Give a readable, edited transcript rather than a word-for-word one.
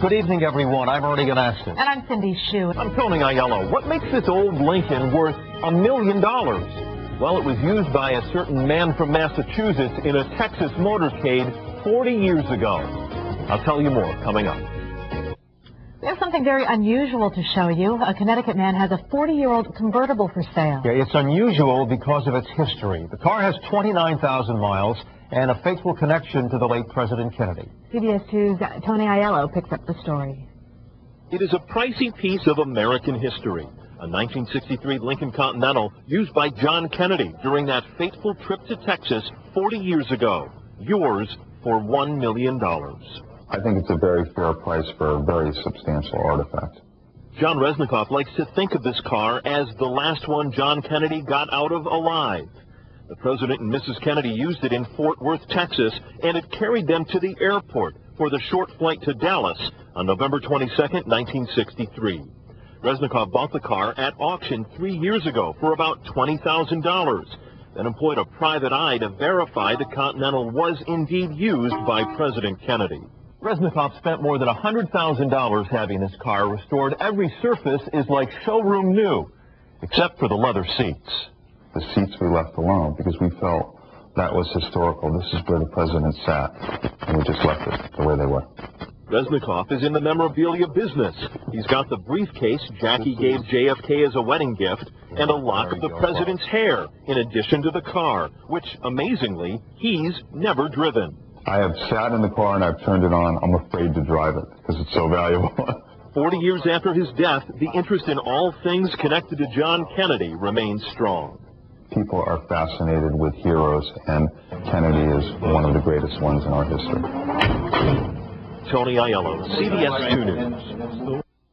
Good evening, everyone. I'm Ernie Ganaston. And I'm Cindy Hsu. I'm Tony Aiello. What makes this old Lincoln worth $1 million? Well, it was used by a certain man from Massachusetts in a Texas motorcade 40 years ago. I'll tell you more coming up. We have something very unusual to show you. A Connecticut man has a 40-year-old convertible for sale. Yeah, it's unusual because of its history. The car has 29,000 miles and a faithful connection to the late President Kennedy. CBS 2's Tony Aiello picks up the story. It is a pricey piece of American history. A 1963 Lincoln Continental used by John Kennedy during that fateful trip to Texas 40 years ago. Yours for $1 million. I think it's a very fair price for a very substantial artifact. John Resnikoff likes to think of this car as the last one John Kennedy got out of alive. The President and Mrs. Kennedy used it in Fort Worth, Texas, and it carried them to the airport for the short flight to Dallas on November 22, 1963. Resnikoff bought the car at auction 3 years ago for about $20,000, then employed a private eye to verify the Continental was indeed used by President Kennedy. Resnikoff spent more than $100,000 having this car restored. Every surface is like showroom new, except for the leather seats. The seats we left alone because we felt that was historical. This is where the President sat, and we just left it the way they were. Resnikoff is in the memorabilia business. He's got the briefcase Jackie gave JFK as a wedding gift and a lock of the President's hair, in addition to the car, which, amazingly, he's never driven. I have sat in the car and I've turned it on. I'm afraid to drive it because it's so valuable. 40 years after his death, the interest in all things connected to John Kennedy remains strong. People are fascinated with heroes, and Kennedy is one of the greatest ones in our history. Tony Aiello, CBS 2 News.